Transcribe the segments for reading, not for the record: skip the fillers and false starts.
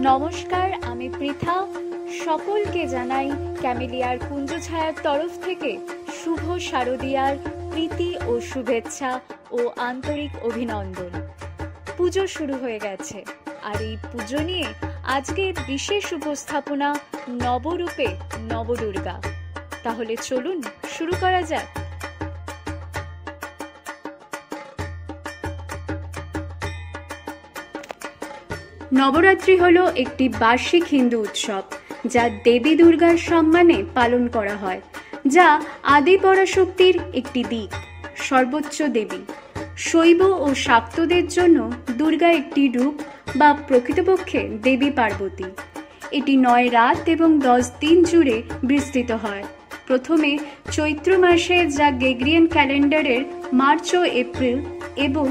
নমস্কার, আমি পৃথা। সকলকে জানাই ক্যামেলিয়ার কুঞ্জছায়ার তরফ থেকে শুভ শারদীয়ার প্রীতি ও শুভেচ্ছা ও আন্তরিক অভিনন্দন। পুজো শুরু হয়ে গেছে, আর এই পুজো নিয়ে আজকের বিশেষ উপস্থাপনা নবরূপে নবদুর্গা। তাহলে চলুন শুরু করা যাক। নবরাত্রি হলো একটি বার্ষিক হিন্দু উৎসব যা দেবী দুর্গার সম্মানে পালন করা হয়, যা আদি পরাশক্তির একটি দিক, সর্বোচ্চ দেবী। শৈব ও শাক্তদের জন্য দুর্গা একটি রূপ বা প্রকৃতপক্ষে দেবী পার্বতী। এটি 9 রাত এবং 10 দিন জুড়ে বিস্তৃত হয়। প্রথমে চৈত্র মাসে, যা গ্রেগরিয়ান ক্যালেন্ডারের মার্চ ও এপ্রিল, এবং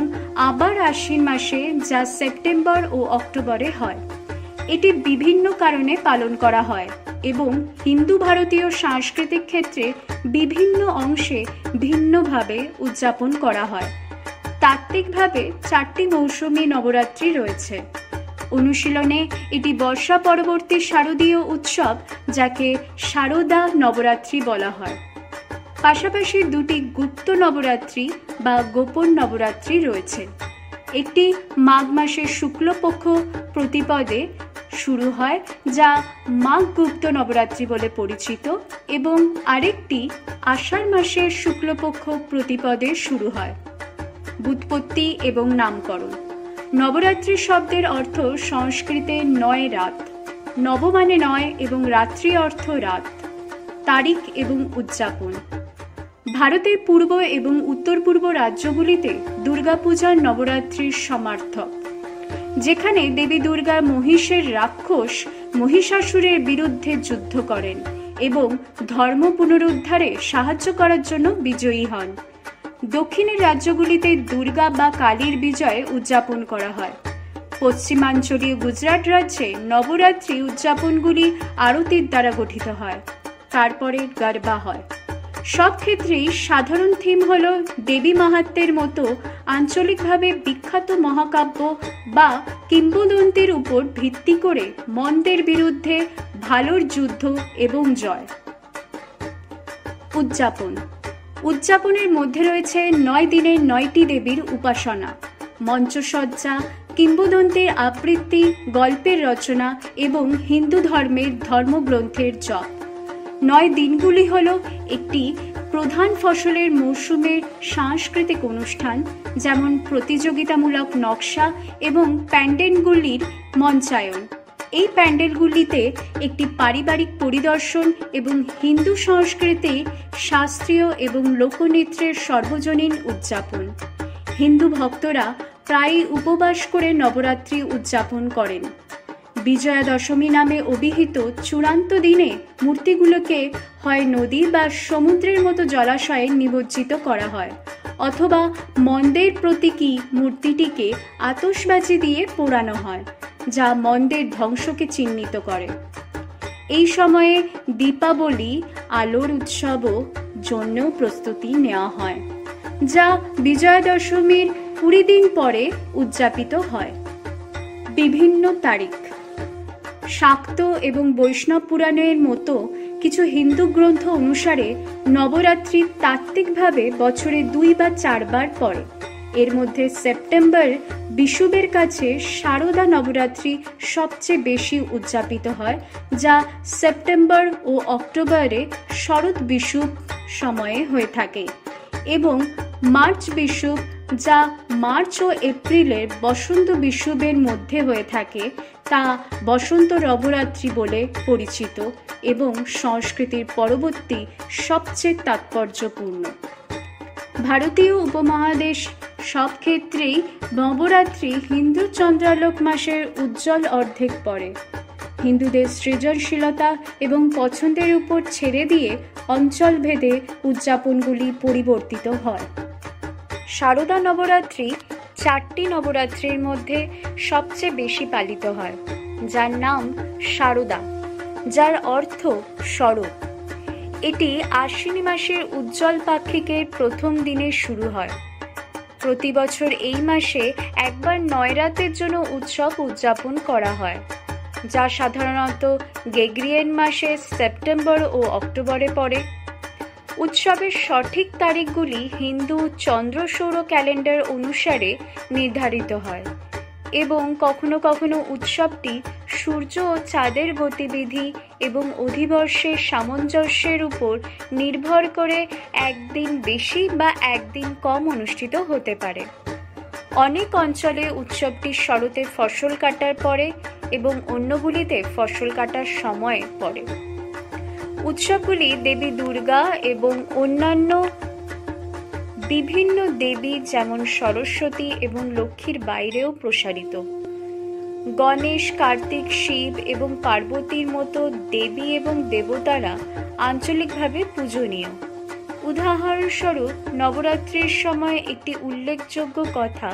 আবার আশ্বিন মাসে, যা সেপ্টেম্বর ও অক্টোবরে হয়। এটি বিভিন্ন কারণে পালন করা হয় এবং হিন্দু ভারতীয় সাংস্কৃতিক ক্ষেত্রে বিভিন্ন অংশে ভিন্নভাবে উদযাপন করা হয়। তাত্ত্বিকভাবে 4টি মৌসুমী নবরাত্রি রয়েছে। অনুশীলনে এটি বর্ষা পরবর্তী শারদীয় উৎসব, যাকে শারদা নবরাত্রি বলা হয়। পাশাপাশি 2টি গুপ্ত নবরাত্রি বা গোপন নবরাত্রি রয়েছে। একটি মাঘ মাসের শুক্লপক্ষ প্রতিপদে শুরু হয়, যা মাঘ গুপ্ত নবরাত্রি বলে পরিচিত, এবং আরেকটি আষাঢ় মাসের শুক্লপক্ষ প্রতিপদে শুরু হয়। ব্যুৎপত্তি এবং নামকরণ। নবরাত্রি শব্দের অর্থ সংস্কৃতে 9 রাত। নব মানে 9 এবং রাত্রি অর্থ রাত। তারিখ এবং উদযাপন। ভারতের পূর্ব এবং উত্তর পূর্ব রাজ্যগুলিতে দুর্গাপূজার নবরাত্রির সমার্থক, যেখানে দেবী দুর্গা মহিষের রাক্ষস মহিষাসুরের বিরুদ্ধে যুদ্ধ করেন এবং ধর্ম পুনরুদ্ধারে সাহায্য করার জন্য বিজয়ী হন। দক্ষিণের রাজ্যগুলিতে দুর্গা বা কালীর বিজয় উদযাপন করা হয়। পশ্চিমাঞ্চলীয় গুজরাট রাজ্যে নবরাত্রি উদযাপনগুলি আরতির দ্বারা গঠিত হয়। তারপরে গরবা হয়। সব ক্ষেত্রেই সাধারণ থিম হল দেবী মাহাত্ম্যের মতো আঞ্চলিকভাবে বিখ্যাত মহাকাব্য বা কিংবদন্তির উপর ভিত্তি করে মন্দের বিরুদ্ধে ভালোর যুদ্ধ এবং জয়। উদযাপন। উদযাপনের মধ্যে রয়েছে 9 দিনের 9টি দেবীর উপাসনা, মঞ্চসজ্জা, কিংবদন্তির আবৃত্তি, গল্পের রচনা এবং হিন্দু ধর্মের ধর্মগ্রন্থের জপ। 9 দিনগুলি হল একটি প্রধান ফসলের মৌসুমের সাংস্কৃতিক অনুষ্ঠান, যেমন প্রতিযোগিতামূলক নকশা এবং প্যান্ডেলগুলির মঞ্চায়ন। এই প্যান্ডেলগুলিতে একটি পারিবারিক পরিদর্শন এবং হিন্দু সংস্কৃতি, শাস্ত্রীয় এবং লোকনৃত্যের সর্বজনীন উদযাপন। হিন্দু ভক্তরা প্রায়ই উপবাস করে নবরাত্রি উদযাপন করেন। বিজয়া দশমী নামে অভিহিত চূড়ান্ত দিনে মূর্তিগুলোকে হয় নদী বা সমুদ্রের মতো জলাশয়ে নিমজ্জিত করা হয়, অথবা মন্দের প্রতীকী মূর্তিটিকে আতশবাজি দিয়ে পোড়ানো হয়, যা মন্দের ধ্বংসকে চিহ্নিত করে। এই সময়ে দীপাবলি আলোর উৎসবও জন্যও প্রস্তুতি নেওয়া হয়, যা বিজয়া দশমীর 20 দিন পরে উদযাপিত হয়। বিভিন্ন তারিখ। শাক্ত এবং বৈষ্ণব পুরাণের মতো কিছু হিন্দু গ্রন্থ অনুসারে নবরাত্রি তাত্ত্বিকভাবে বছরে 2 বা 4 বার পড়ে। এর মধ্যে সেপ্টেম্বর বিষুবের কাছে শারদা নবরাত্রি সবচেয়ে বেশি উদযাপিত হয়, যা সেপ্টেম্বর ও অক্টোবরে শরৎ বিষুব সময়ে হয়ে থাকে, এবং মার্চ বিষুব, যা মার্চ ও এপ্রিলের বসন্ত বিষুবের মধ্যে হয়ে থাকে, তা বসন্ত নবরাত্রি বলে পরিচিত এবং সংস্কৃতির পরবর্তী সবচেয়ে তাৎপর্যপূর্ণ। ভারতীয় উপমহাদেশ সব ক্ষেত্রেই নবরাত্রি হিন্দু চন্দ্রালোক মাসের উজ্জ্বল অর্ধেক পড়ে। হিন্দুদের সৃজনশীলতা এবং পছন্দের উপর ছেড়ে দিয়ে অঞ্চলভেদে উদযাপনগুলি পরিবর্তিত হয়। শারদা নবরাত্রি 4টি নবরাত্রির মধ্যে সবচেয়ে বেশি পালিত হয়, যার নাম শারদা, যার অর্থ শরৎ। এটি আশ্বিনী মাসের উজ্জ্বল পাক্ষিকের প্রথম দিনে শুরু হয়। প্রতি বছর এই মাসে একবার 9 রাতের জন্য উৎসব উদযাপন করা হয়। যা সাধারণত গ্রেগরিয়ান মাসে সেপ্টেম্বর ও অক্টোবরে পড়ে। উৎসবের সঠিক তারিখগুলি হিন্দু চন্দ্র সৌর ক্যালেন্ডার অনুসারে নির্ধারিত হয় এবং কখনো কখনো উৎসবটি সূর্য ও চাঁদের গতিবিধি এবং অধিবর্ষের সামঞ্জস্যের উপর নির্ভর করে একদিন বেশি বা একদিন কম অনুষ্ঠিত হতে পারে। অনেক অঞ্চলে উৎসবটি শরতে ফসল কাটার পরে এবং অন্যগুলিতে ফসল কাটার সময়ে পড়ে। উৎসবগুলি দেবী দুর্গা এবং অন্যান্য বিভিন্ন দেবী যেমন সরস্বতী এবং লক্ষ্মীর বাইরেও প্রসারিত। গণেশ, কার্তিক, শিব এবং পার্বতীর মতো দেবী এবং দেবতারা আঞ্চলিকভাবে পূজনীয়। উদাহরণস্বরূপ, নবরাত্রির সময় একটি উল্লেখযোগ্য কথা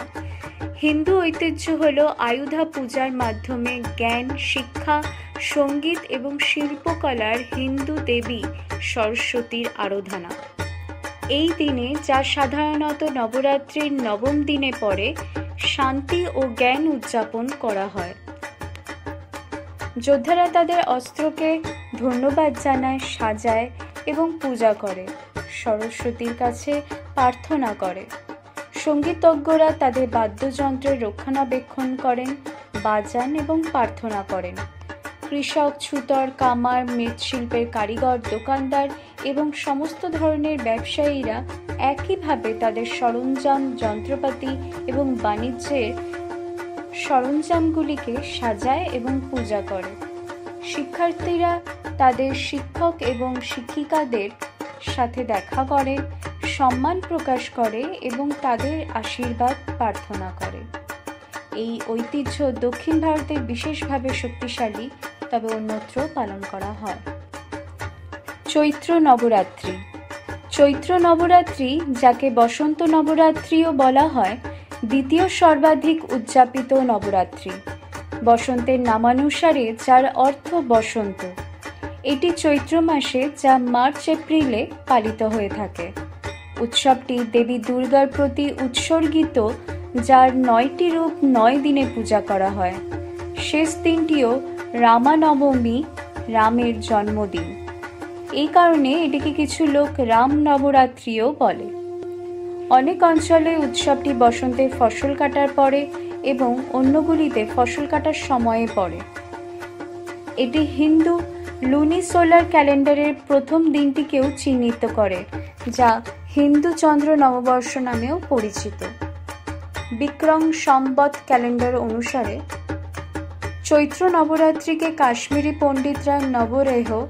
হিন্দু ঐতিহ্য হল আয়ুধা পূজার মাধ্যমে জ্ঞান, শিক্ষা, সঙ্গীত এবং শিল্পকলার হিন্দু দেবী সরস্বতীর আরাধনা। এই দিনে, যা সাধারণত নবরাত্রির নবম দিনে পড়ে, শান্তি ও জ্ঞান উদযাপন করা হয়। যোদ্ধারা তাদের অস্ত্রকে ধন্যবাদ জানায়, সাজায় এবং পূজা করে, সরস্বতীর কাছে প্রার্থনা করে। সঙ্গীতজ্ঞরা তাদের বাদ্যযন্ত্রের রক্ষণাবেক্ষণ করেন, বাজান এবং প্রার্থনা করেন। কৃষক, ছুতর, কামার, মৃৎশিল্পের কারিগর, দোকানদার এবং সমস্ত ধরনের ব্যবসায়ীরা একইভাবে তাদের সরঞ্জাম, যন্ত্রপাতি এবং বাণিজ্যের সরঞ্জামগুলিকে সাজায় এবং পূজা করে। শিক্ষার্থীরা তাদের শিক্ষক এবং শিক্ষিকাদের সাথে দেখা করে, সম্মান প্রকাশ করে এবং তাদের আশীর্বাদ প্রার্থনা করে। এই ঐতিহ্য দক্ষিণ ভারতে বিশেষভাবে শক্তিশালী, তবে অন্যত্র পালন করা হয়। চৈত্র নবরাত্রি। চৈত্র নবরাত্রি, যাকে বসন্ত নবরাত্রিও বলা হয়, দ্বিতীয় সর্বাধিক উদযাপিত নবরাত্রি। বসন্তের নামানুসারে, যার অর্থ বসন্ত। এটি চৈত্র মাসে, যা মার্চ-এপ্রিলে পালিত হয়ে থাকে। উৎসবটি দেবী দুর্গার প্রতি উৎসর্গিত, যার 9টি রূপ 9 দিনে পূজা করা হয়। শেষ দিনটিও রামানবমী, রামের জন্মদিন। এই কারণে এটিকে কিছু লোক রাম নবরাত্রিও বলে। অনেক অঞ্চলে উৎসবটি বসন্তে ফসল কাটার পরে এবং অন্যগুলিতে ফসল কাটার সময়ে পড়ে। এটি হিন্দু লুনিসোলার ক্যালেন্ডারের প্রথম দিনটিকেও চিহ্নিত করে, যা হিন্দু চন্দ্র নববর্ষ নামেও পরিচিত। বিক্রম সম্বত ক্যালেন্ডার অনুসারে চৈত্র নবরাত্রিকে কাশ্মীরি পণ্ডিতরা নবরেহ,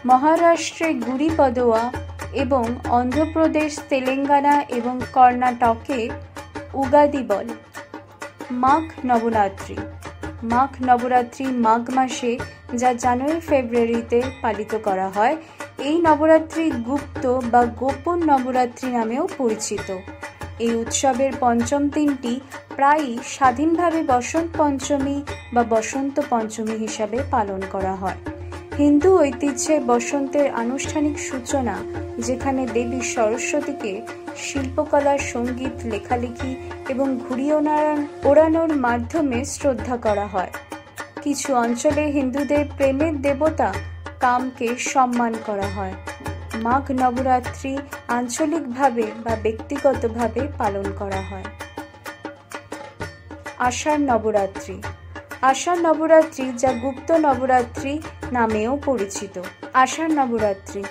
মহারাষ্ট্রে গুড়ি পদোয়া এবং অন্ধ্রপ্রদেশ, তেলেঙ্গানা এবং কর্ণাটকে উগাদি বলে। মাঘ নবরাত্রি। মাঘ নবরাত্রি মাঘ মাসে, যা জানুয়ারি-ফেব্রুয়ারিতে পালিত করা হয়। এই নবরাত্রি গুপ্ত বা গোপন নবরাত্রি নামেও পরিচিত। এই উৎসবের পঞ্চম দিনটি প্রায়ই স্বাধীনভাবে বসন্ত পঞ্চমী বা বসন্ত পঞ্চমী হিসাবে পালন করা হয়। হিন্দু ঐতিহ্যে বসন্তের আনুষ্ঠানিক সূচনা, যেখানে দেবী সরস্বতীকে শিল্পকলা, সঙ্গীত, লেখালেখি এবং ঘুড়ি ওড়ানোর মাধ্যমে শ্রদ্ধা করা হয়। কিছু অঞ্চলে হিন্দুদের প্রেমের দেবতা কামকে সম্মান করা হয়। মাঘ নবরাত্রি আঞ্চলিকভাবে বা ব্যক্তিগতভাবে পালন করা হয়। আষাঢ় নবরাত্রি। আষাঢ় নবরাত্রি, যা গুপ্ত নবরাত্রি নামেও পরিচিত। আষাঢ় নবরাত্রি।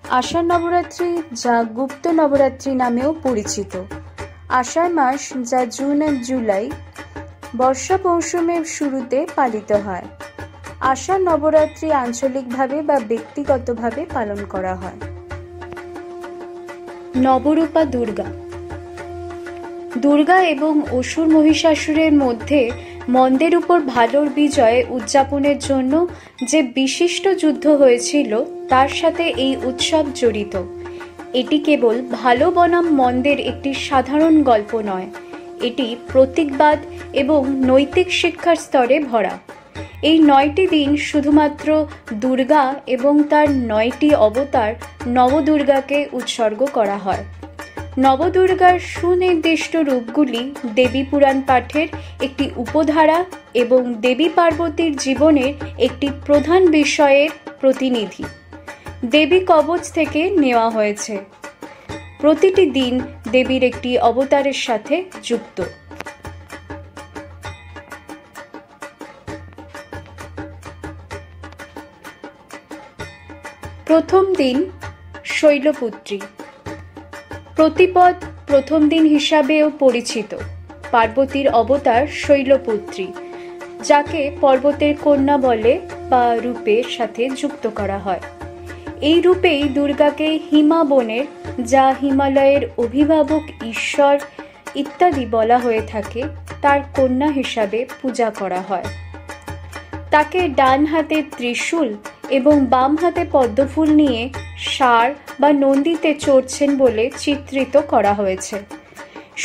আষাঢ় নবরাত্রি, যা গুপ্ত নবরাত্রি নামেও পরিচিত। আষাঢ় মাস, যা জুন আর জুলাই বর্ষা মৌসুমের শুরুতে পালিত হয়। আষাঢ় নবরাত্রি আঞ্চলিকভাবে বা ব্যক্তিগতভাবে পালন করা হয়। নবরূপা দুর্গা। দুর্গা এবং অসুর মহিষাসুরের মধ্যে মন্দের উপর ভালোর বিজয় উদযাপনের জন্য যে বিশিষ্ট যুদ্ধ হয়েছিল, তার সাথে এই উৎসব জড়িত। এটি কেবল ভালো বনাম মন্দের একটি সাধারণ গল্প নয়, এটি প্রতীকবাদ এবং নৈতিক শিক্ষার স্তরে ভরা। এই 9টি দিন শুধুমাত্র দুর্গা এবং তার 9টি অবতার নবদুর্গাকে উৎসর্গ করা হয়। নবদুর্গার সুনির্দিষ্ট রূপগুলি দেবী পুরাণ পাঠের একটি উপধারা এবং দেবী পার্বতীর জীবনের একটি প্রধান বিষয়ের প্রতিনিধি। দেবী কবচ থেকে নেওয়া হয়েছে। প্রতিটি দিন দেবীর একটি অবতারের সাথে যুক্ত। প্রথম দিন শৈলপুত্রী। প্রতিপদ প্রথম দিন হিসাবেও পরিচিত। পার্বতীর অবতার শৈলপুত্রী, যাকে পর্বতের কন্যা বলে বা রূপের সাথে যুক্ত করা হয়। এই রূপেই দুর্গাকে হিমাবনের, যা হিমালয়ের অভিভাবক ঈশ্বর ইত্যাদি বলা হয়ে থাকে, তার কন্যা হিসাবে পূজা করা হয়। তাকে ডান হাতে ত্রিশূল এবং বাম হাতে পদ্মফুল নিয়ে ষাঁড় বা নন্দীতে চড়ছেন বলে চিত্রিত করা হয়েছে।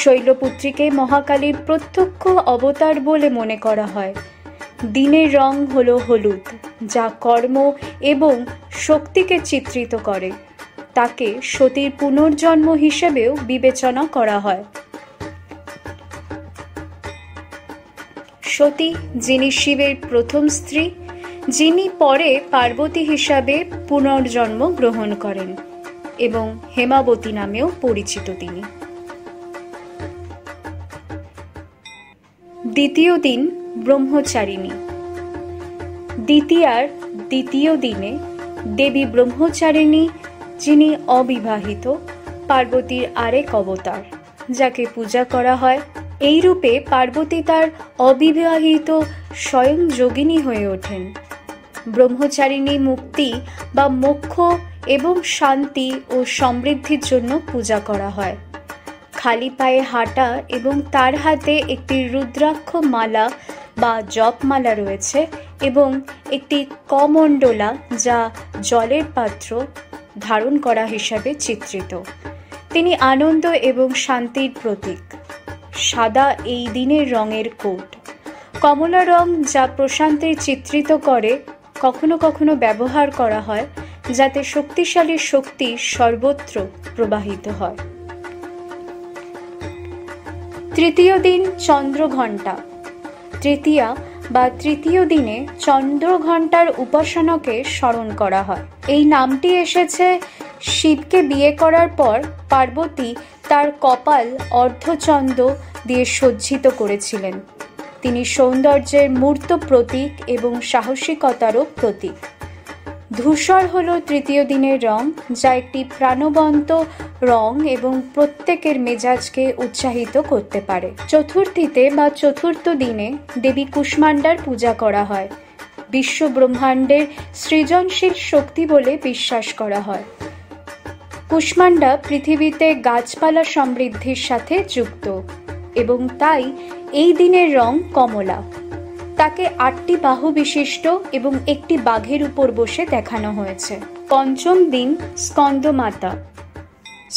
শৈলপুত্রীকে মহাকালীর প্রত্যক্ষ অবতার বলে মনে করা হয়। দিনের রং হলো হলুদ, যা কর্ম এবং শক্তিকে চিত্রিত করে। তাকে সতীর পুনর্জন্ম হিসেবেও বিবেচনা করা হয়। সতী, যিনি শিবের প্রথম স্ত্রী, যিনি পরে পার্বতী হিসাবে পুনর্জন্ম গ্রহণ করেন এবং হেমাবতী নামেও পরিচিত তিনি। দ্বিতীয় দিন ব্রহ্মচারিণী। দ্বিতীয়ার দ্বিতীয় দিনে দেবী ব্রহ্মচারিণী, যিনি অবিবাহিত, পার্বতীর আরেক অবতার, যাকে পূজা করা হয়। এই রূপে পার্বতী তার অবিবাহিত স্বয়ং যোগিনী হয়ে ওঠেন। ব্রহ্মচারিণী মুক্তি বা মোক্ষ এবং শান্তি ও সমৃদ্ধির জন্য পূজা করা হয়। খালি পায়ে হাঁটা এবং তার হাতে একটি রুদ্রাক্ষ মালা বা জপমালা রয়েছে এবং একটি কমণ্ডলা, যা জলের পাত্র, ধারণ করা হিসাবে চিত্রিত। তিনি আনন্দ এবং শান্তির প্রতীক। সাদা এই দিনের রঙের কোট। কমলা রং, যা প্রশান্তির চিত্রিত করে, কখনো কখনো ব্যবহার করা হয় যাতে শক্তিশালী শক্তি সর্বত্র প্রবাহিত হয়। তৃতীয় দিন চন্দ্রঘণ্টা। তৃতীয়া বা তৃতীয় দিনে চন্দ্রঘণ্টার উপাসনাকে স্মরণ করা হয়। এই নামটি এসেছে শিবকে বিয়ে করার পর পার্বতী তার কপাল অর্ধচন্দ্র দিয়ে সজ্জিত করেছিলেন। তিনি সৌন্দর্যের মূর্ত প্রতীক এবং সাহসিকতারও প্রতীক। ধূসর হলো তৃতীয় দিনের রং, যা একটি প্রাণবন্ত রং এবং প্রত্যেকের মেজাজকে উৎসাহিত করতে পারে। চতুর্থীতে বা চতুর্থ দিনে দেবী কুষ্মাণ্ডার পূজা করা হয়। বিশ্ব ব্রহ্মাণ্ডের সৃজনশীল শক্তি বলে বিশ্বাস করা হয়। কুষ্মাণ্ডা পৃথিবীতে গাছপালা সমৃদ্ধির সাথে যুক্ত এবং তাই এই দিনের রং কমলা। তাকে 8টি বাহু বিশিষ্ট এবং একটি বাঘের উপর বসে দেখানো হয়েছে। পঞ্চম দিন স্কন্দমাতা।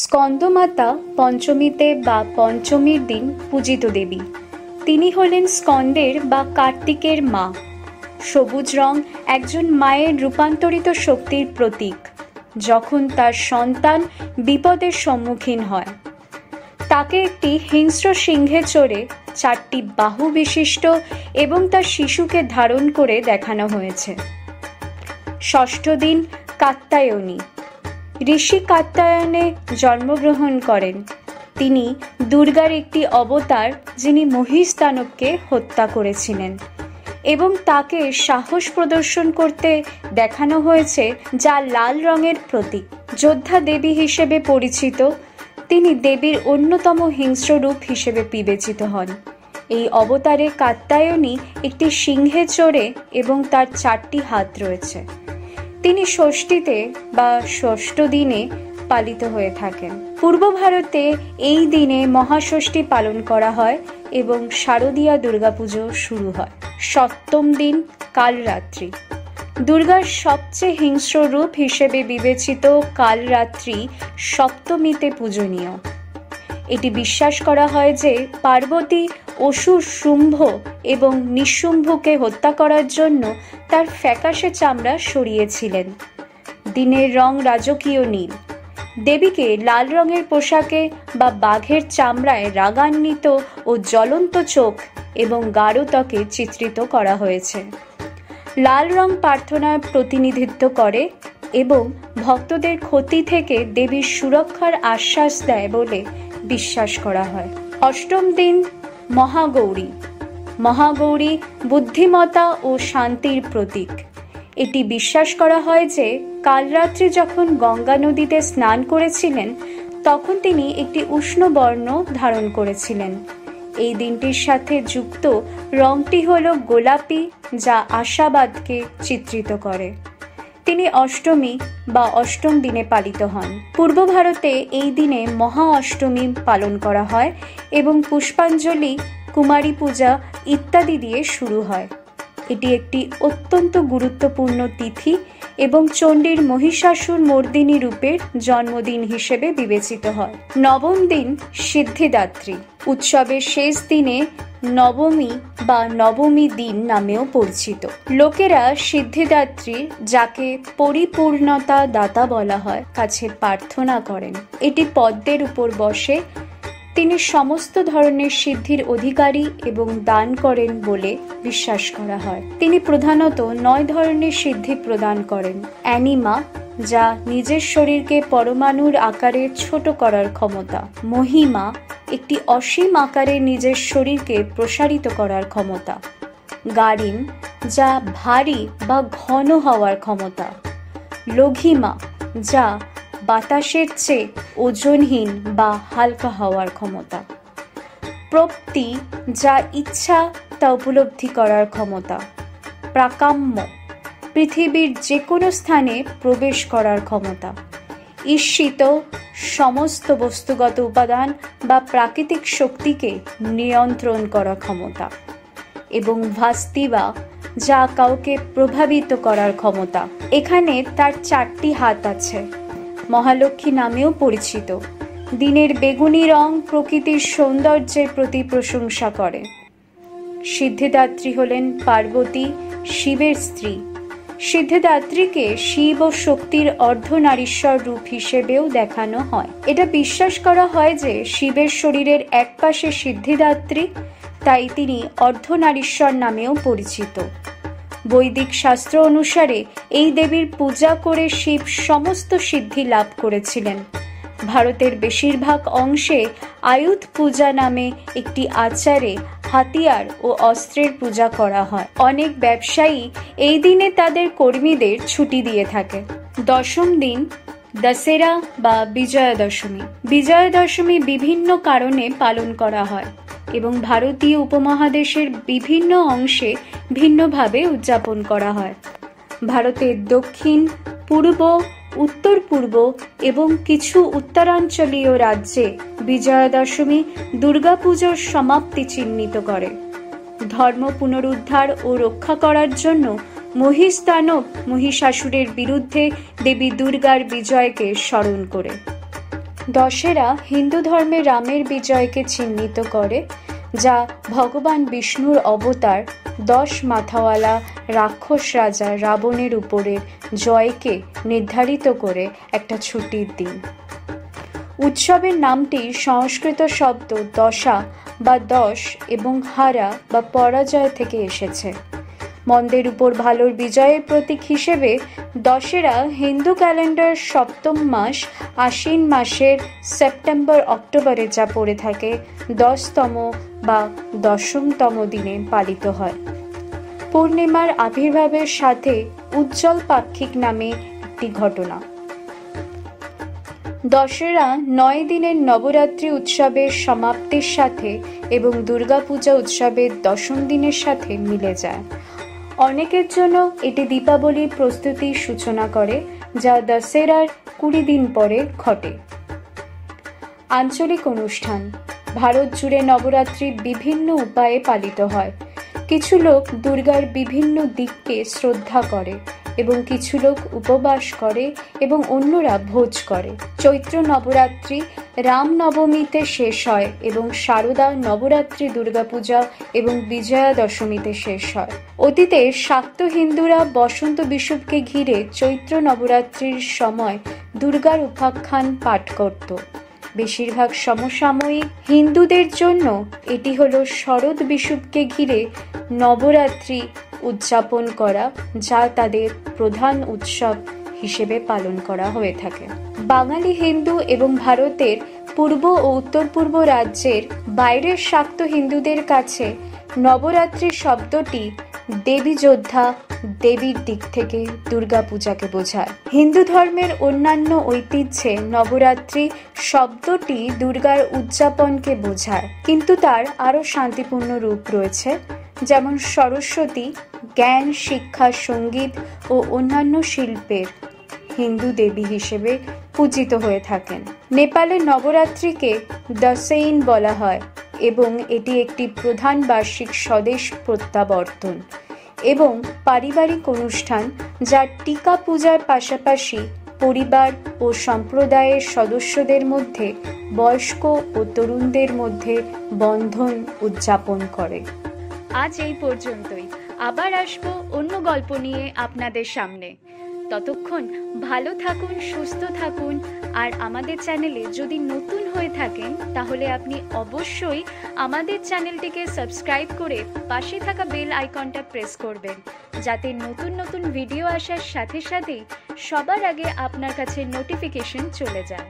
স্কন্দমাতা পঞ্চমীতে বা পঞ্চমীর দিন পূজিত দেবী। তিনি হলেন স্কন্দের বা কার্তিকের মা। সবুজ রং একজন মায়ের রূপান্তরিত শক্তির প্রতীক, যখন তার সন্তান বিপদের সম্মুখীন হয়। তাকে একটি হিংস্র সিংহে চড়ে 4টি বাহু বিশিষ্ট এবং তার শিশুকে ধারণ করে দেখানো হয়েছে। ষষ্ঠ দিন কাত্যায়নী। ঋষি কাত্যায়নে জন্মগ্রহণ করেন। তিনি দুর্গার একটি অবতার, যিনি মহিষদানবকে হত্যা করেছিলেন এবং তাকে সাহস প্রদর্শন করতে দেখানো হয়েছে, যা লাল রঙের প্রতীক। যোদ্ধা দেবী হিসেবে পরিচিত, তিনি দেবীর অন্যতম হিংস্র রূপ হিসেবে বিবেচিত হন। এই অবতারে কাত্যায়নী একটি সিংহে চড়ে এবং তার 4টি হাত রয়েছে। তিনি ষষ্ঠীতে বা ষষ্ঠ দিনে পালিত হয়ে থাকেন। পূর্ব ভারতে এই দিনে মহাষষ্ঠী পালন করা হয় এবং শারদীয়া দুর্গাপুজো শুরু হয়। সপ্তম দিন কালরাত্রি। দুর্গার সবচেয়ে হিংস্র রূপ হিসেবে বিবেচিত কালরাত্রি সপ্তমীতে পূজনীয়। এটি বিশ্বাস করা হয় যে পার্বতী অসুর শুম্ভ এবং নিঃশুম্ভকে হত্যা করার জন্য তার ফ্যাকাশে চামড়া সরিয়েছিলেন। দিনের রং রাজকীয় নীল। দেবীকে লাল রঙের পোশাকে বা বাঘের চামড়ায় রাগান্বিত ও জ্বলন্ত চোখ এবং গাঢ় ত্বকে চিত্রিত করা হয়েছে। লাল রং প্রার্থনার প্রতিনিধিত্ব করে এবং ভক্তদের ক্ষতি থেকে দেবীর সুরক্ষার আশ্বাস দেয় বলে বিশ্বাস করা হয়। অষ্টম দিন মহাগৌরী। মহাগৌরী বুদ্ধিমত্তা ও শান্তির প্রতীক। এটি বিশ্বাস করা হয় যে কাল রাত্রে যখন গঙ্গা নদীতে স্নান করেছিলেন তখন তিনি একটি উষ্ণ বর্ণ ধারণ করেছিলেন। এই দিনটির সাথে যুক্ত রংটি হল গোলাপি, যা আশাবাদকে চিত্রিত করে। তিনি অষ্টমী বা অষ্টম দিনে পালিত হন। পূর্ব ভারতে এই দিনে মহা অষ্টমী পালন করা হয় এবং পুষ্পাঞ্জলি, কুমারী পূজা ইত্যাদি দিয়ে শুরু হয়। এটি একটি অত্যন্ত গুরুত্বপূর্ণ তিথি এবং চণ্ডীর মহিষাসুর মর্দিনী রূপের জন্মদিন হিসেবে বিবেচিত হয়। নবম দিন সিদ্ধিদাত্রী। উৎসবের শেষ দিনে নবমী বা নবমী দিন নামেও পরিচিত। লোকেরা সিদ্ধিদাত্রী, যাকে পরিপূর্ণতা দাতা বলা হয়, কাছে প্রার্থনা করেন। এটি পদ্মের উপর বসে। তিনি সমস্ত ধরনের সিদ্ধির অধিকারী এবং দান করেন বলে বিশ্বাস করা হয়। তিনি প্রধানত 9 ধরনের সিদ্ধি প্রদান করেন। অ্যানিমা, যা নিজের শরীরকে পরমাণুর আকারে ছোট করার ক্ষমতা। মহিমা, একটি অসীম আকারে নিজের শরীরকে প্রসারিত করার ক্ষমতা। গারিম, যা ভারী বা ঘন হওয়ার ক্ষমতা। লঘিমা, যা বাতাসের চেয়ে ওজনহীন বা হালকা হওয়ার ক্ষমতা। প্রপ্তি, যা ইচ্ছা তা উপলব্ধি করার ক্ষমতা। প্রাকাম্য, পৃথিবীর যে কোনো স্থানে প্রবেশ করার ক্ষমতা। ঈর্ষিত, সমস্ত বস্তুগত উপাদান বা প্রাকৃতিক শক্তিকে নিয়ন্ত্রণ করার ক্ষমতা। এবং ভাস্তিবা, যা কাউকে প্রভাবিত করার ক্ষমতা। এখানে তার 4টি হাত আছে। মহালক্ষ্মী নামেও পরিচিত। দিনের বেগুনি রং প্রকৃতির সৌন্দর্যের প্রতি প্রশংসা করে। সিদ্ধিদাত্রী হলেন পার্বতী, শিবের স্ত্রী। সিদ্ধিদাত্রীকে শিব ও শক্তির অর্ধনারীশ্বর রূপ হিসেবেও দেখানো হয়। এটা বিশ্বাস করা হয় যে শিবের শরীরের এক পাশে সিদ্ধিদাত্রী, তাই তিনি অর্ধনারীশ্বর নামেও পরিচিত। বৈদিক শাস্ত্র অনুসারে এই দেবীর পূজা করে শিব সমস্ত সিদ্ধি লাভ করেছিলেন। ভারতের বেশিরভাগ অংশে আয়ুধ পূজা নামে একটি আচারে হাতিয়ার ও অস্ত্রের পূজা করা হয়। অনেক ব্যবসায়ী এই দিনে তাদের কর্মীদের ছুটি দিয়ে থাকে। দশম দিন দশেরা বা বিজয়া দশমী। বিজয়া দশমী বিভিন্ন কারণে পালন করা হয় এবং ভারতীয় উপমহাদেশের বিভিন্ন অংশে ভিন্নভাবে উদযাপন করা হয়। ভারতের দক্ষিণ, পূর্ব, উত্তর পূর্ব এবং কিছু উত্তরাঞ্চলীয় রাজ্যে বিজয়া দশমী দুর্গাপুজোর সমাপ্তি চিহ্নিত করে। ধর্ম পুনরুদ্ধার ও রক্ষা করার জন্য মহিষদানব মহিষাসুরের বিরুদ্ধে দেবী দুর্গার বিজয়কে স্মরণ করে। দশেরা হিন্দু ধর্মে রামের বিজয়কে চিহ্নিত করে, যা ভগবান বিষ্ণুর অবতার 10 মাথাওয়ালা রাক্ষস রাজা রাবণের উপরের জয়কে নির্ধারিত করে একটা ছুটির দিন। উৎসবের নামটি সংস্কৃত শব্দ দশা বা 10 এবং হারা বা পরাজয় থেকে এসেছে। মন্দের উপর ভালোর বিজয়ের প্রতীক হিসেবে দশেরা হিন্দু ক্যালেন্ডার 7ম মাস আশ্বিন মাসের সেপ্টেম্বর-অক্টোবরে, যা পড়ে থাকে 10তম বা 10মতম দিনে পালিত হয়। পূর্ণিমার আবির্ভাবের সাথে উজ্জ্বল পাক্ষিক নামে একটি ঘটনা। দশেরা 9 দিনের নবরাত্রি উৎসবের সমাপ্তির সাথে এবং দুর্গাপূজা উৎসবের 10ম দিনের সাথে মিলে যায়। অনেকের জন্য এটি দীপাবলির প্রস্তুতির সূচনা করে, যা দশেরার 20 দিন পরে ঘটে। আঞ্চলিক অনুষ্ঠান। ভারত জুড়ে নবরাত্রি বিভিন্ন উপায়ে পালিত হয়। কিছু লোক দুর্গার বিভিন্ন দিককে শ্রদ্ধা করে এবং কিছু লোক উপবাস করে এবং অন্যরা ভোজ করে। চৈত্র নবরাত্রি রামনবমীতে শেষ হয় এবং শারদা নবরাত্রি দুর্গাপূজা এবং বিজয়া দশমীতে শেষ হয়। অতীতে শাক্ত হিন্দুরা বসন্ত বিষুবকে ঘিরে চৈত্র নবরাত্রির সময় দুর্গার উপাখ্যান পাঠ করত। বেশিরভাগ সমসাময়িক হিন্দুদের জন্য এটি হলো শরৎ বিষুবকে ঘিরে নবরাত্রি উদযাপন করা, যা তাদের প্রধান উৎসব হিসেবে পালন করা হয়ে থাকে। বাঙালি হিন্দু এবং ভারতের পূর্ব ও উত্তর পূর্ব রাজ্যের বাইরের শাক্ত হিন্দুদের কাছে নবরাত্রি শব্দটি দেবী যোদ্ধা, দেবীর দিক থেকে দুর্গাপূজাকে বোঝায়। হিন্দু ধর্মের অন্যান্য ঐতিহ্যে নবরাত্রি শব্দটি দুর্গার উদযাপনকে বোঝায়, কিন্তু তার আরও শান্তিপূর্ণ রূপ রয়েছে, যেমন সরস্বতী জ্ঞান, শিক্ষা, সঙ্গীত ও অন্যান্য শিল্পের হিন্দু দেবী হিসেবে পূজিত হয়ে থাকেন। নেপালে নবরাত্রিকে দশেইন বলা হয় এবং এটি একটি প্রধান বার্ষিক স্বদেশ প্রত্যাবর্তন এবং পারিবারিক অনুষ্ঠান, যা টিকা পূজার পাশাপাশি পরিবার ও সম্প্রদায়ের সদস্যদের মধ্যে বয়স্ক ও তরুণদের মধ্যে বন্ধন উদযাপন করে। আজ এই পর্যন্তই। আবার আসবো অন্য গল্প নিয়ে আপনাদের সামনে। ততক্ষণ ভালো থাকুন, সুস্থ থাকুন, আর আমাদের চ্যানেলে যদি নতুন হয়ে থাকেন তাহলে আপনি অবশ্যই আমাদের চ্যানেলটিকে সাবস্ক্রাইব করে পাশে থাকা বেল আইকনটা প্রেস করবেন, যাতে নতুন নতুন ভিডিও আসার সাথে সাথেই সবার আগে আপনার কাছে নোটিফিকেশন চলে যায়।